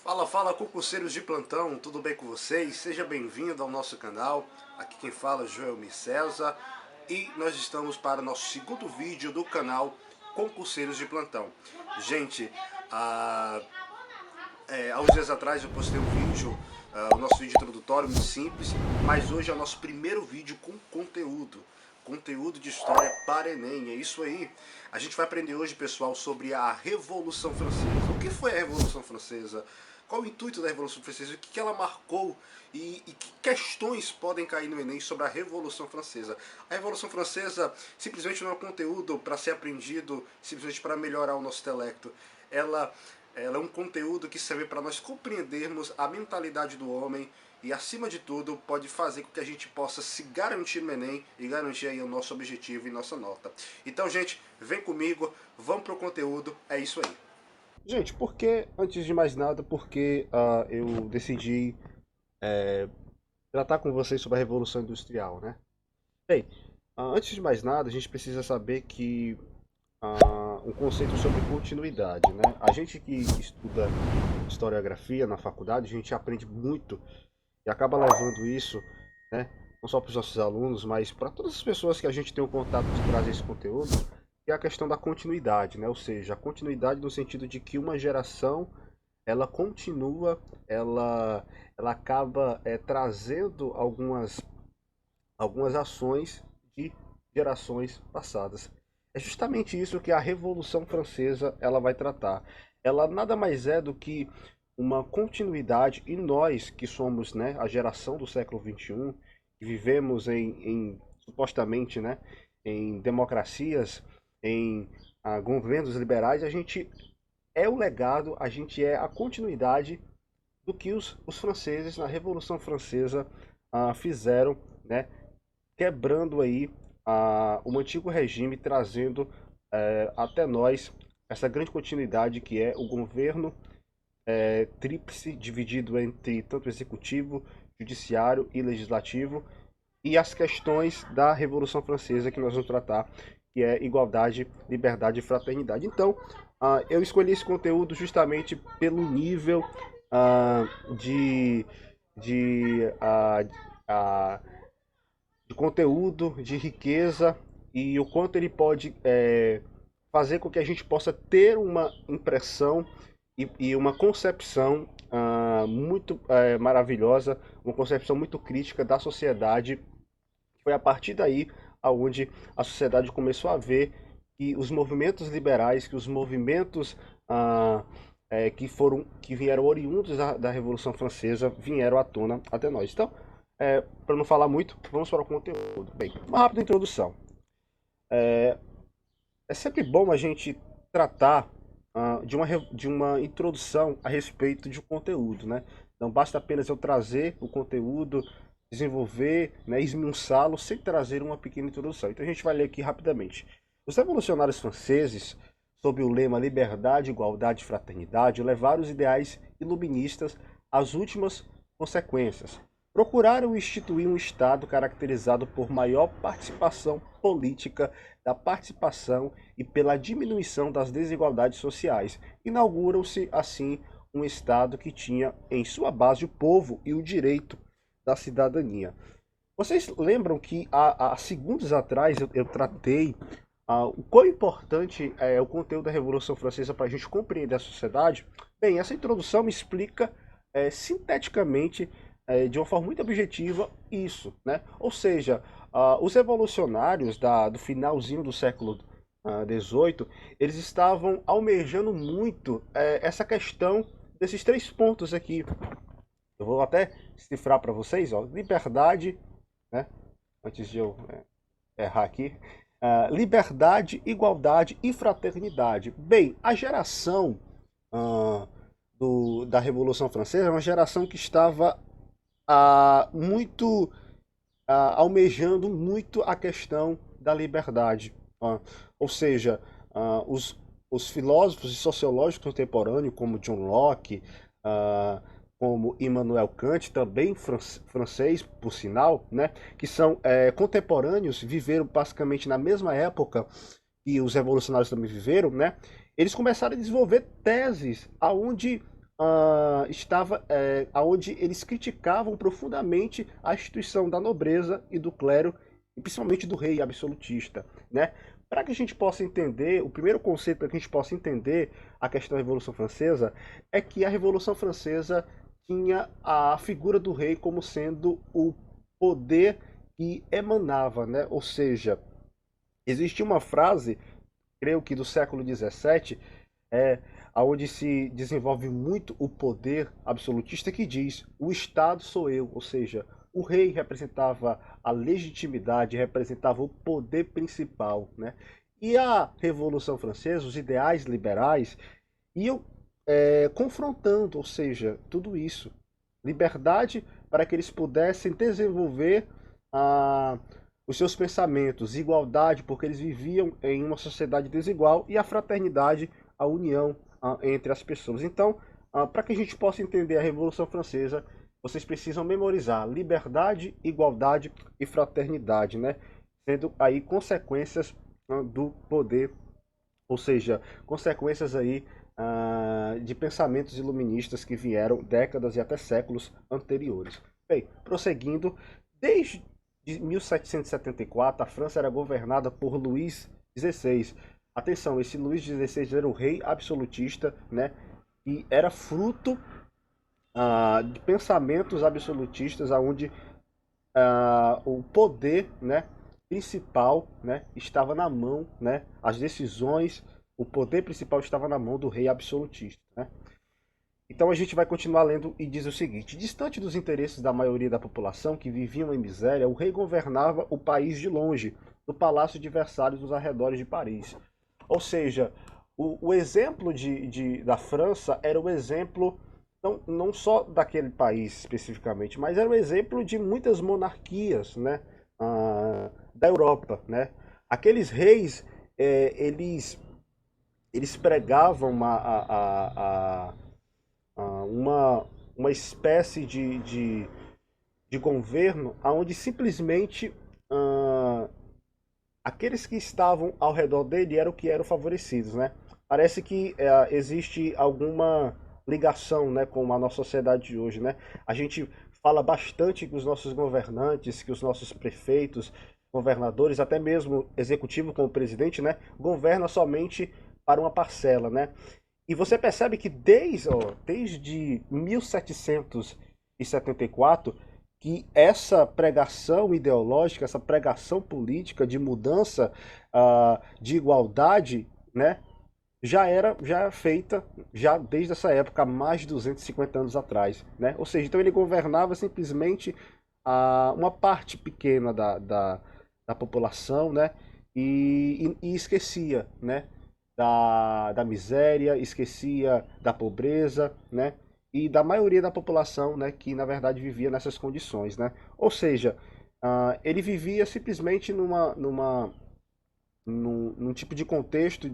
Fala, fala, concurseiros de plantão, tudo bem com vocês? Seja bem-vindo ao nosso canal. Aqui quem fala é Joelmi César e nós estamos para o nosso segundo vídeo do canal Concurseiros de Plantão. Gente, há uns dias atrás eu postei um vídeo, o nosso vídeo introdutório, muito simples, mas hoje é o nosso primeiro vídeo com conteúdo de história para Enem. É isso aí. A gente vai aprender hoje, pessoal, sobre a Revolução Francesa. O que foi a Revolução Francesa? Qual o intuito da Revolução Francesa? O que ela marcou? E que questões podem cair no Enem sobre a Revolução Francesa? A Revolução Francesa simplesmente não é um conteúdo para ser aprendido, simplesmente para melhorar o nosso intelecto. Ela é um conteúdo que serve para nós compreendermos a mentalidade do homem e, acima de tudo, pode fazer com que a gente possa se garantir no Enem e garantir aí o nosso objetivo e nossa nota. Então, gente, vem comigo, vamos pro conteúdo, é isso aí. Gente, antes de mais nada, eu decidi tratar com vocês sobre a Revolução Industrial, né? Bem, antes de mais nada, a gente precisa saber que um conceito sobre continuidade, né? A gente que estuda historiografia na faculdade, a gente aprende muito e acaba levando isso, né? Não só para os nossos alunos, mas para todas as pessoas que a gente tem o contato de trazer esse conteúdo, que é a questão da continuidade, né? Ou seja, a continuidade no sentido de que uma geração ela continua, ela acaba trazendo algumas ações de gerações passadas. É justamente isso que a Revolução Francesa ela vai tratar. Ela nada mais é do que uma continuidade, e nós que somos, né, a geração do século XXI, que vivemos supostamente, né, em democracias, em governos liberais, a gente é o legado, a gente é a continuidade do que os franceses na Revolução Francesa fizeram, né, quebrando aí o antigo regime, trazendo até nós essa grande continuidade que é o governo tríplice, dividido entre tanto executivo, judiciário e legislativo, e as questões da Revolução Francesa que nós vamos tratar, que é igualdade, liberdade e fraternidade. Então, eu escolhi esse conteúdo justamente pelo nível de, de, de conteúdo, de riqueza e o quanto ele pode fazer com que a gente possa ter uma impressão e uma concepção muito maravilhosa, uma concepção muito crítica da sociedade. Foi a partir daí aonde a sociedade começou a ver que os movimentos liberais, que os movimentos que vieram oriundos da Revolução Francesa vieram à tona até nós. Então, para não falar muito, vamos para o conteúdo. Bem, uma rápida introdução. É sempre bom a gente tratar de uma introdução a respeito de um conteúdo, né? Não basta apenas eu trazer o conteúdo, desenvolver, né, esmiuçá-lo sem trazer uma pequena introdução. Então a gente vai ler aqui rapidamente. Os revolucionários franceses, sob o lema Liberdade, Igualdade e Fraternidade, levaram os ideais iluministas às últimas consequências. Procuraram instituir um Estado caracterizado por maior participação política, da participação e pela diminuição das desigualdades sociais. Inauguram-se, assim, um Estado que tinha em sua base o povo e o direito da cidadania. Vocês lembram que há segundos atrás eu tratei o quão importante é o conteúdo da Revolução Francesa para a gente compreender a sociedade? Bem, essa introdução me explica sinteticamente, de uma forma muito objetiva, isso, né? Ou seja, os revolucionários do finalzinho do século XVIII, eles estavam almejando muito essa questão desses três pontos aqui. Eu vou até cifrar para vocês, ó, liberdade, né? Antes de eu errar aqui, liberdade, igualdade e fraternidade. Bem, a geração da Revolução Francesa é uma geração que estava almejando muito a questão da liberdade. Ou seja, os filósofos e sociólogos contemporâneos, como John Locke, como Immanuel Kant, também francês, por sinal, né, que são contemporâneos, viveram basicamente na mesma época que os revolucionários também viveram, né, eles começaram a desenvolver teses aonde estava aonde eles criticavam profundamente a instituição da nobreza e do clero, e principalmente do rei absolutista, né? Para que a gente possa entender, o primeiro conceito para que a gente possa entender a questão da Revolução Francesa é que a Revolução Francesa tinha a figura do rei como sendo o poder que emanava, né? Ou seja, existia uma frase, creio que do século XVII, é, onde se desenvolve muito o poder absolutista que diz: o Estado sou eu, ou seja, o rei representava a legitimidade, representava o poder principal, né? E a Revolução Francesa, os ideais liberais, iam confrontando, ou seja, tudo isso. Liberdade para que eles pudessem desenvolver ah, os seus pensamentos, igualdade, porque eles viviam em uma sociedade desigual, e a fraternidade, a união entre as pessoas. Então, para que a gente possa entender a Revolução Francesa, vocês precisam memorizar liberdade, igualdade e fraternidade, né? Sendo aí consequências do poder, ou seja, consequências aí de pensamentos iluministas que vieram décadas e até séculos anteriores. Bem, prosseguindo, desde 1774 a França era governada por Luís XVI. Atenção, esse Luís XVI era um rei absolutista, né? E era fruto de pensamentos absolutistas, onde o poder, né, principal, né, estava na mão, né, as decisões, o poder principal estava na mão do rei absolutista, né? Então a gente vai continuar lendo e diz o seguinte: distante dos interesses da maioria da população que viviam em miséria, o rei governava o país de longe, do Palácio de Versalhes nos arredores de Paris. Ou seja, o exemplo da França era o exemplo não só daquele país especificamente, mas era o exemplo de muitas monarquias, né, da Europa, né? Aqueles reis, eles pregavam uma espécie de governo onde simplesmente ah, aqueles que estavam ao redor dele eram que eram favorecidos, né? Parece que existe alguma ligação, né, com a nossa sociedade de hoje, né? A gente fala bastante que os nossos governantes, que os nossos prefeitos, governadores, até mesmo executivo como presidente, né, governa somente para uma parcela, né? E você percebe que desde 1774 que essa pregação ideológica, essa pregação política de mudança, de igualdade, né, já era feita já desde essa época, há mais de 250 anos atrás, né? Ou seja, então ele governava simplesmente uma parte pequena da população, né? E esquecia, né? Da miséria, esquecia da pobreza, né? E da maioria da população, né? Que na verdade vivia nessas condições, né? Ou seja, ele vivia simplesmente num tipo de contexto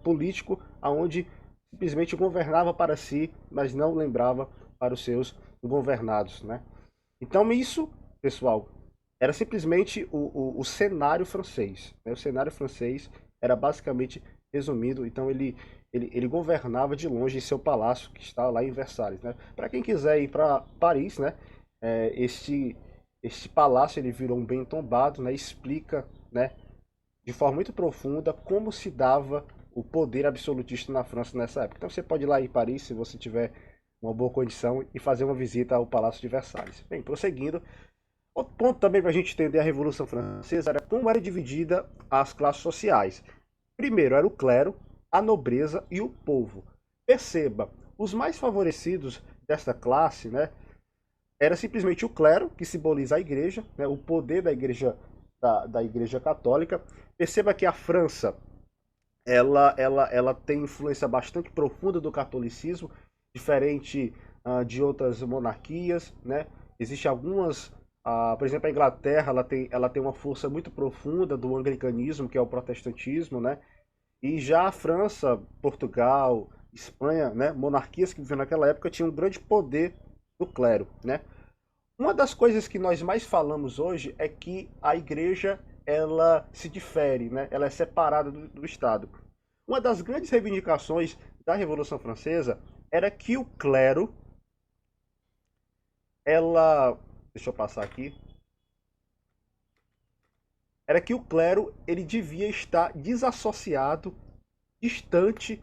político onde simplesmente governava para si, mas não lembrava para os seus governados, né? Então isso, pessoal, era simplesmente o cenário francês, né? O cenário francês era basicamente resumido. Então ele governava de longe em seu palácio, que está lá em Versalhes, né? Para quem quiser ir para Paris, né? Este palácio ele virou um bem tombado, né? Explica, né, de forma muito profunda como se dava o poder absolutista na França nessa época. Então você pode ir lá em Paris, se você tiver uma boa condição, e fazer uma visita ao Palácio de Versalhes. Bem, prosseguindo, outro ponto também para a gente entender a Revolução Francesa era como era dividida as classes sociais. Primeiro era o clero, a nobreza e o povo. Perceba, os mais favorecidos desta classe, né, era simplesmente o clero, que simboliza a igreja, né, o poder da igreja, da igreja católica. Perceba que a França ela tem influência bastante profunda do catolicismo, diferente de outras monarquias, né? Existem algumas, por exemplo, a Inglaterra ela tem uma força muito profunda do anglicanismo, que é o protestantismo, né? E já a França, Portugal, Espanha, né, monarquias que viviam naquela época, tinham um grande poder do clero, né? Uma das coisas que nós mais falamos hoje é que a igreja ela se difere, né? Ela é separada do Estado. Uma das grandes reivindicações da Revolução Francesa era que o clero, ela, deixa eu passar aqui, era que o clero ele devia estar desassociado, distante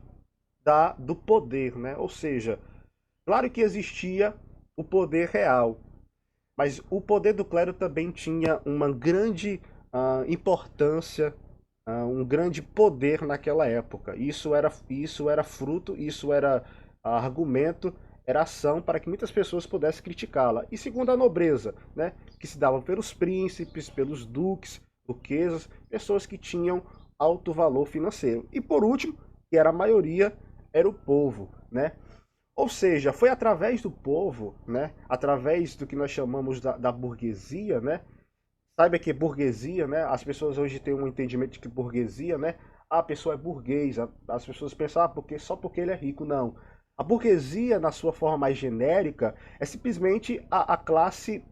do poder, né? Ou seja, claro que existia o poder real, mas o poder do clero também tinha uma grande importância, um grande poder naquela época. Isso era fruto, isso era argumento, era ação para que muitas pessoas pudessem criticá-la. E segundo a nobreza, né, que se dava pelos príncipes, pelos duques, duquesas, pessoas que tinham alto valor financeiro. E por último, que era a maioria, era o povo, né? Ou seja, foi através do povo, né, através do que nós chamamos da burguesia, né? Saiba que burguesia, né? As pessoas hoje têm um entendimento de que burguesia, né? A pessoa é burguesa. As pessoas pensam, só porque ele é rico. Não. A burguesia, na sua forma mais genérica, é simplesmente a classe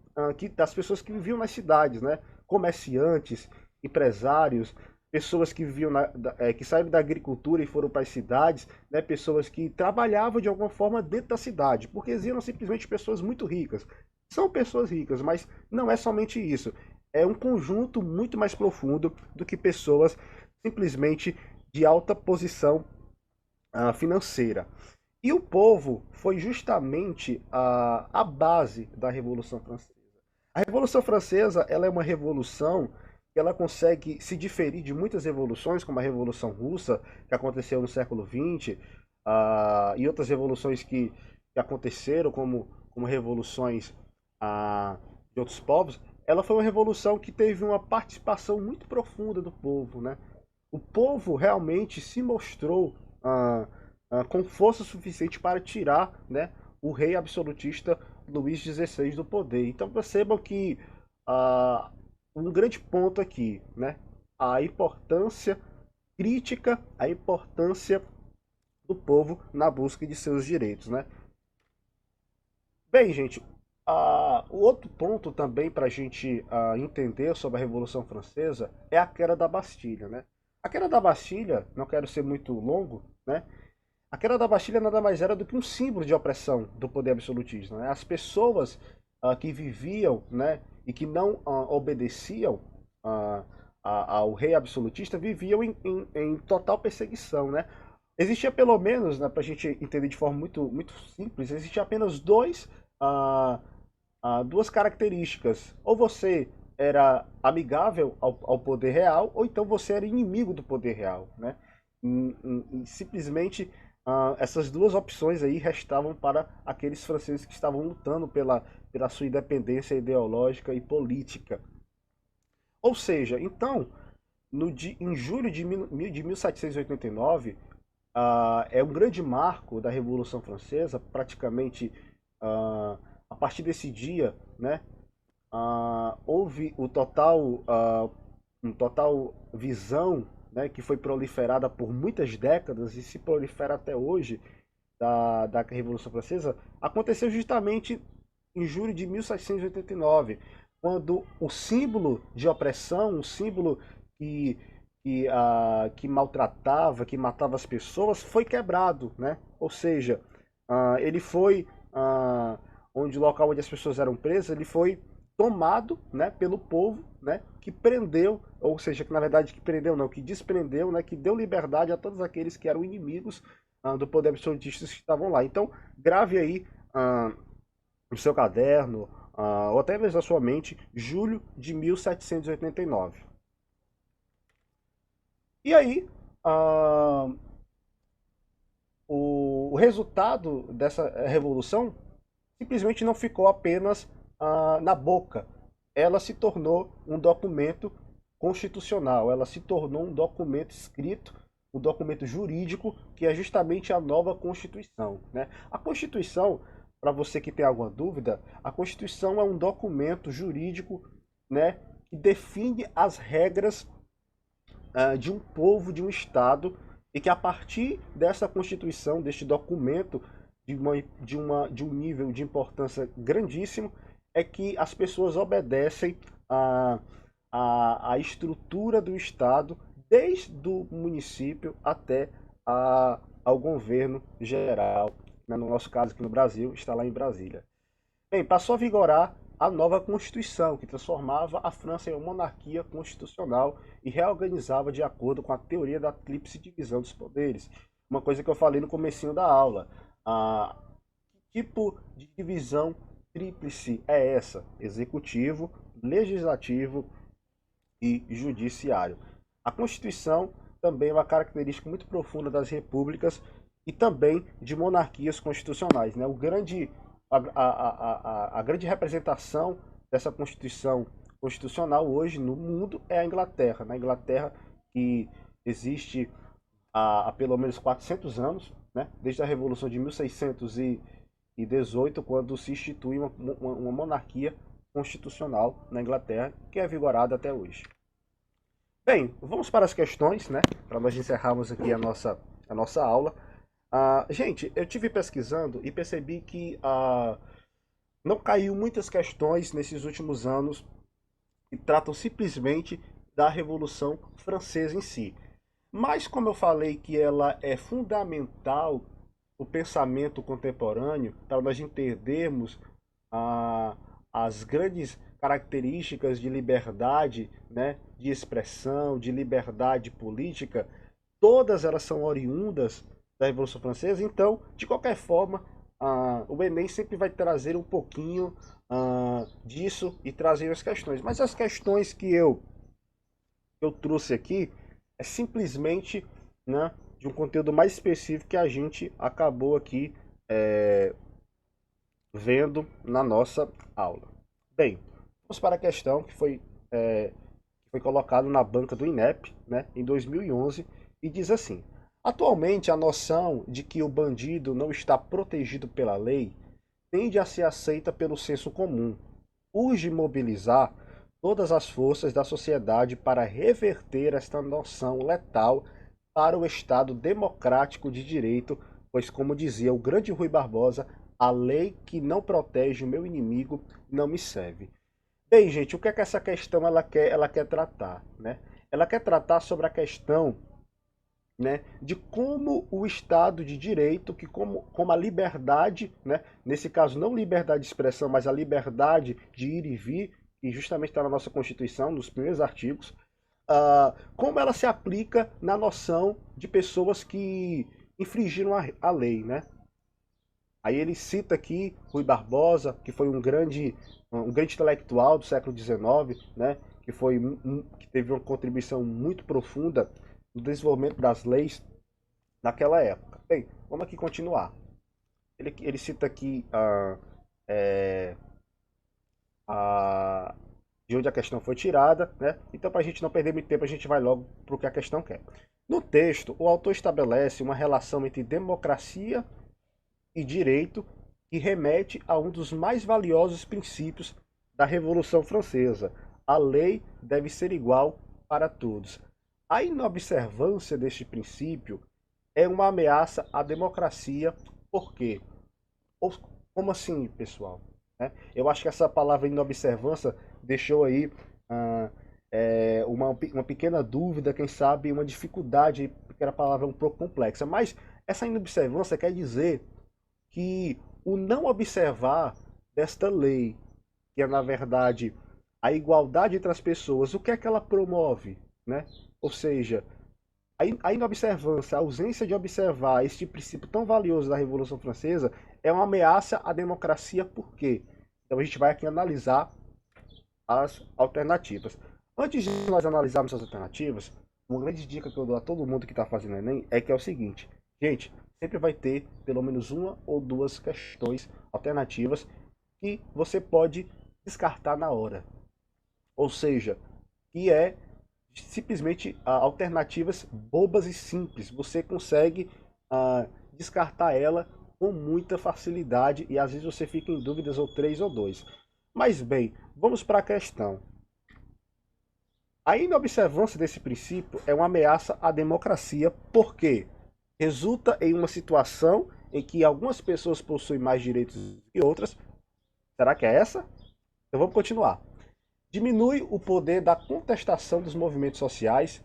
das pessoas que viviam nas cidades, né? Comerciantes, empresários, pessoas que viviam que saíram da agricultura e foram para as cidades, né? Pessoas que trabalhavam de alguma forma dentro da cidade. Burguesia não simplesmente pessoas muito ricas. São pessoas ricas, mas não é somente isso, é um conjunto muito mais profundo do que pessoas simplesmente de alta posição financeira. E o povo foi justamente a base da Revolução Francesa. A Revolução Francesa ela é uma revolução que ela consegue se diferir de muitas revoluções, como a Revolução Russa, que aconteceu no século XX, e outras revoluções que aconteceram, como revoluções de outros povos. Ela foi uma revolução que teve uma participação muito profunda do povo, né? O povo realmente se mostrou com força suficiente para tirar, né, o rei absolutista Luís XVI do poder. Então percebam que um grande ponto aqui, né, a importância crítica, a importância do povo na busca de seus direitos, né? Bem, gente, o outro ponto também para a gente entender sobre a Revolução Francesa é a queda da Bastilha, né? A queda da Bastilha, não quero ser muito longo, né? A queda da Bastilha nada mais era do que um símbolo de opressão do poder absolutista, né? As pessoas que viviam, né, e que não obedeciam ao rei absolutista viviam em total perseguição, né? Existia pelo menos, né, para a gente entender de forma muito, muito simples, existia apenas ah, duas características. Ou você era amigável ao poder real, ou então você era inimigo do poder real, né? Simplesmente essas duas opções aí restavam para aqueles franceses que estavam lutando pela sua independência ideológica e política. Ou seja, então, em julho de 1789, é um grande marco da Revolução Francesa, praticamente a partir desse dia, né, houve um total visão, né, que foi proliferada por muitas décadas e se prolifera até hoje da Revolução Francesa, aconteceu justamente em julho de 1789, quando o símbolo de opressão, um símbolo que, que maltratava, que matava as pessoas, foi quebrado, né? Ou seja, ele foi, onde o local onde as pessoas eram presas, ele foi tomado, né, pelo povo, né, que prendeu, ou seja, que na verdade que prendeu não, que desprendeu, né, que deu liberdade a todos aqueles que eram inimigos do poder absolutista que estavam lá. Então, grave aí no seu caderno, ou até mesmo na sua mente, julho de 1789. E aí, o resultado dessa revolução simplesmente não ficou apenas na boca. Ela se tornou um documento constitucional, ela se tornou um documento escrito, um documento jurídico, que é justamente a nova Constituição, né? A Constituição, para você que tem alguma dúvida, a Constituição é um documento jurídico, né, que define as regras de um povo, de um Estado, e que a partir dessa Constituição, deste documento, de um nível de importância grandíssimo, é que as pessoas obedecem a estrutura do Estado, desde o município até ao governo geral né, no nosso caso aqui no Brasil, está lá em Brasília. Bem, passou a vigorar a nova Constituição, que transformava a França em uma monarquia constitucional e reorganizava de acordo com a teoria da tríplice divisão dos poderes. Uma coisa que eu falei no comecinho da aula. Que tipo de divisão tríplice é essa? Executivo, legislativo e judiciário. A Constituição também é uma característica muito profunda das repúblicas e também de monarquias constitucionais, né? A grande representação dessa Constituição constitucional hoje no mundo é a Inglaterra. Na Inglaterra, que existe há pelo menos 400 anos, né? Desde a Revolução de 1618, quando se institui uma monarquia constitucional na Inglaterra, que é vigorada até hoje. Bem, vamos para as questões, né? Para nós encerrarmos aqui a nossa aula. Gente, eu tive pesquisando e percebi que não caiu muitas questões nesses últimos anos que tratam simplesmente da Revolução Francesa em si. Mas como eu falei que ela é fundamental o pensamento contemporâneo para nós entendermos as grandes características de liberdade, né, de expressão, de liberdade política, todas elas são oriundas da Revolução Francesa. Então, de qualquer forma, o Enem sempre vai trazer um pouquinho disso e trazer as questões. Mas as questões que eu trouxe aqui é simplesmente, né, de um conteúdo mais específico que a gente acabou aqui vendo na nossa aula. Bem, vamos para a questão que foi colocada na banca do INEP, né, em 2011, e diz assim: atualmente a noção de que o bandido não está protegido pela lei tende a ser aceita pelo senso comum. Urge mobilizar todas as forças da sociedade para reverter esta noção letal para o Estado democrático de direito, pois, como dizia o grande Rui Barbosa, a lei que não protege o meu inimigo não me serve. Bem, gente, o que é que essa questão ela quer tratar, né? Ela quer tratar sobre a questão, né, de como o Estado de Direito, que como a liberdade, né, nesse caso não liberdade de expressão, mas a liberdade de ir e vir, que justamente está na nossa Constituição, nos primeiros artigos, como ela se aplica na noção de pessoas que infringiram a lei, né? Aí ele cita aqui Rui Barbosa, que foi um grande intelectual do século XIX, né? Que teve uma contribuição muito profunda no desenvolvimento das leis naquela época. Bem, vamos aqui continuar. Ele cita aqui de onde a questão foi tirada, né? Então, para a gente não perder muito tempo, a gente vai logo para o que a questão quer. No texto, o autor estabelece uma relação entre democracia e direito que remete a um dos mais valiosos princípios da Revolução Francesa. A lei deve ser igual para todos. A inobservância deste princípio é uma ameaça à democracia. Por quê? Como assim, pessoal? Eu acho que essa palavra inobservância deixou aí uma pequena dúvida, quem sabe uma dificuldade, porque a palavra é um pouco complexa. Mas essa inobservância quer dizer que o não observar desta lei, que é na verdade a igualdade entre as pessoas, o que é que ela promove, né? Ou seja, a inobservância, a ausência de observar este princípio tão valioso da Revolução Francesa é uma ameaça à democracia. Por quê? Então a gente vai aqui analisar as alternativas. Antes de nós analisarmos as alternativas, uma grande dica que eu dou a todo mundo que está fazendo Enem é que é o seguinte: gente, sempre vai ter pelo menos uma ou duas questões alternativas que você pode descartar na hora. Ou seja, que é simplesmente alternativas bobas e simples. Você consegue descartar ela com muita facilidade e às vezes você fica em dúvidas ou 3 ou 2. Mas bem, vamos para a questão. A inobservância desse princípio é uma ameaça à democracia, porque resulta em uma situação em que algumas pessoas possuem mais direitos que outras. Será que é essa? Então vamos continuar. Diminui o poder da contestação dos movimentos sociais,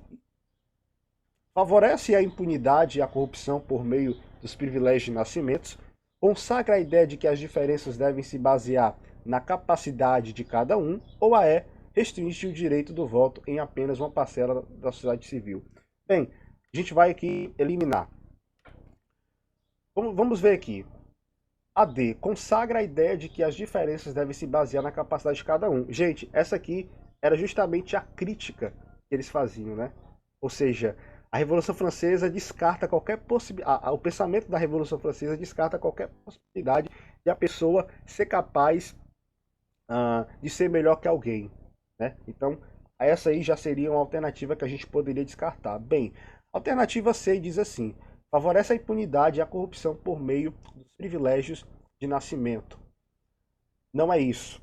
favorece a impunidade e a corrupção por meio dos privilégios de nascimentos, consagra a ideia de que as diferenças devem se basear na capacidade de cada um, ou a E restringe o direito do voto em apenas uma parcela da sociedade civil. Bem, a gente vai aqui eliminar. Vamos ver aqui. A D, consagra a ideia de que as diferenças devem se basear na capacidade de cada um. Gente, essa aqui era justamente a crítica que eles faziam, né? Ou seja, a Revolução Francesa descarta qualquer possibilidade, o pensamento da Revolução Francesa descarta qualquer possibilidade de a pessoa ser capaz de ser melhor que alguém, né? Então, essa aí já seria uma alternativa que a gente poderia descartar. Bem, a alternativa C diz assim: favorece a impunidade e a corrupção por meio dos privilégios de nascimento. Não é isso.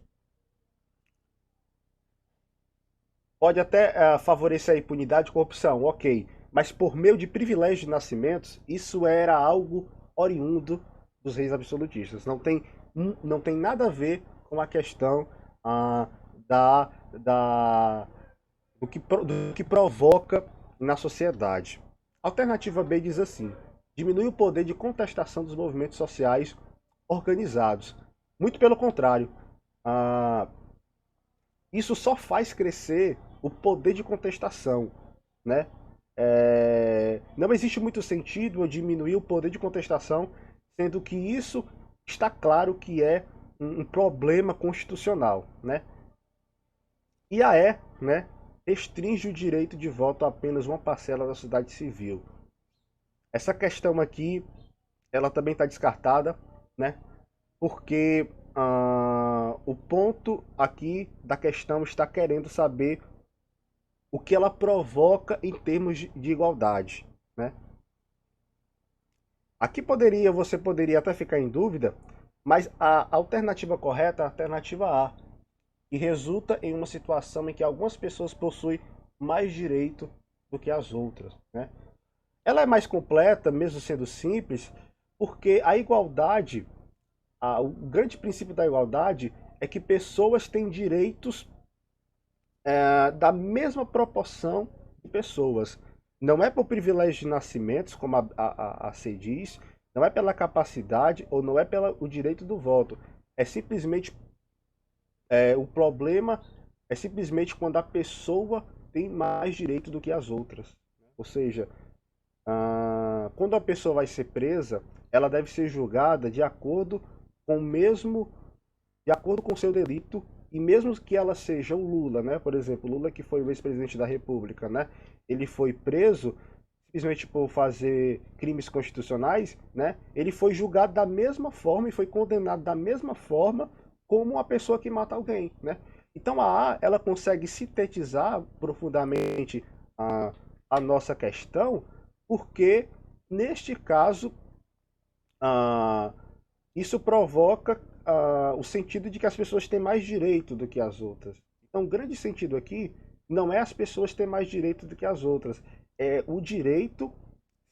Pode até favorecer a impunidade e corrupção, ok. Mas por meio de privilégios de nascimentos, isso era algo oriundo dos reis absolutistas. Não tem nada a ver com a questão da, da, do que provoca na sociedade. A alternativa B diz assim: diminui o poder de contestação dos movimentos sociais organizados. Muito pelo contrário, isso só faz crescer o poder de contestação, né? Não existe muito sentido eu diminuir o poder de contestação, sendo que isso está claro que é um problema constitucional, né? E a E, né, restringe o direito de voto a apenas uma parcela da sociedade civil. Essa questão aqui, ela também está descartada, né? Porque o ponto aqui da questão está querendo saber o que ela provoca em termos de igualdade, né? Aqui você poderia até ficar em dúvida, mas a alternativa correta é a alternativa A, que resulta em uma situação em que algumas pessoas possuem mais direito do que as outras, né? Ela é mais completa, mesmo sendo simples, porque a igualdade, o grande princípio da igualdade é que pessoas têm direitos da mesma proporção de pessoas. Não é por privilégio de nascimentos, como a C diz, não é pela capacidade ou não é pelo direito do voto. É simplesmente o problema é simplesmente quando a pessoa tem mais direito do que as outras. Ou seja, quando a pessoa vai ser presa, ela deve ser julgada de acordo com o mesmo, de acordo com o seu delito, e mesmo que ela seja o Lula, né? Por exemplo, Lula que foi o ex-presidente da República, né? Ele foi preso simplesmente por fazer crimes constitucionais, né? Ele foi julgado da mesma forma e foi condenado da mesma forma como uma pessoa que mata alguém, né? Então a ela consegue sintetizar profundamente a nossa questão, porque neste caso isso provoca o sentido de que as pessoas têm mais direito do que as outras. Então, o grande sentido aqui não é as pessoas terem mais direito do que as outras, é o direito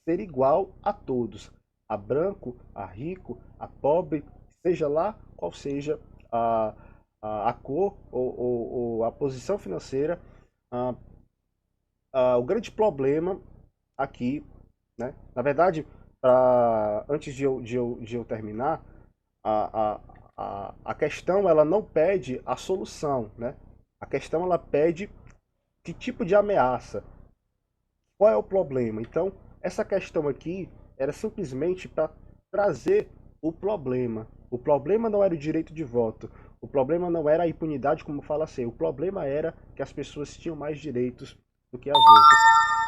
ser igual a todos, a branco, a rico, a pobre, seja lá qual seja a cor ou a posição financeira. O grande problema aqui, né? Na verdade, antes de eu terminar, a, a questão ela não pede a solução, né? A questão ela pede que tipo de ameaça, qual é o problema. Então, essa questão aqui era simplesmente para trazer o problema. O problema não era o direito de voto, o problema não era a impunidade, como fala assim, o problema era que as pessoas tinham mais direitos do que as outras.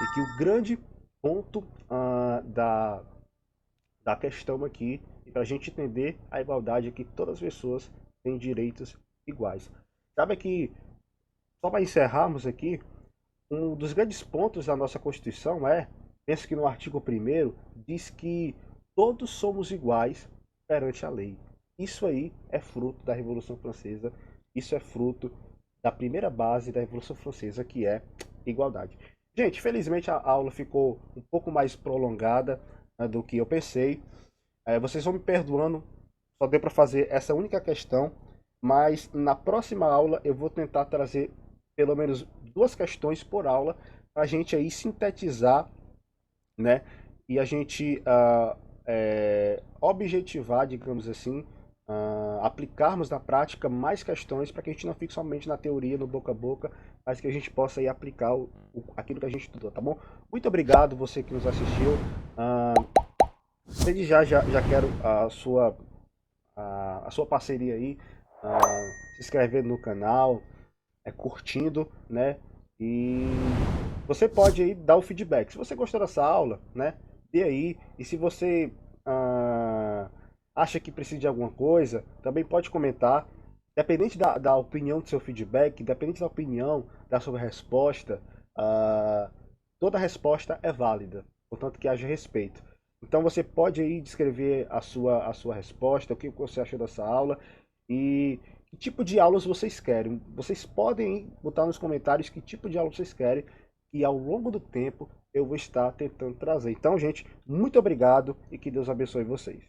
E que o grande ponto da questão aqui, e para a gente entender a igualdade, é que todas as pessoas têm direitos iguais. Sabe que, só para encerrarmos aqui, um dos grandes pontos da nossa Constituição penso que no artigo 1º, diz que todos somos iguais perante a lei. Isso aí é fruto da Revolução Francesa, isso é fruto da primeira base da Revolução Francesa, que é igualdade. Gente, felizmente a aula ficou um pouco mais prolongada, né, do que eu pensei. Vocês vão me perdoando, só deu para fazer essa única questão, mas na próxima aula eu vou tentar trazer pelo menos 2 questões por aula para a gente aí sintetizar, né? E a gente objetivar, digamos assim, aplicarmos na prática mais questões para que a gente não fique somente na teoria, no boca a boca, mas que a gente possa aí aplicar aquilo que a gente estudou, tá bom? Muito obrigado você que nos assistiu. Ah, Desde já quero a sua parceria aí, se inscrevendo no canal, curtindo, né? E você pode aí dar o feedback. Se você gostou dessa aula, né? Dê aí. E se você acha que precisa de alguma coisa, também pode comentar. Dependente da opinião do seu feedback, dependente da opinião da sua resposta, toda resposta é válida, portanto que haja respeito. Então você pode aí descrever a sua resposta, o que você achou dessa aula e que tipo de aulas vocês querem. Vocês podem botar nos comentários que tipo de aula vocês querem e ao longo do tempo eu vou estar tentando trazer. Então, gente, muito obrigado e que Deus abençoe vocês.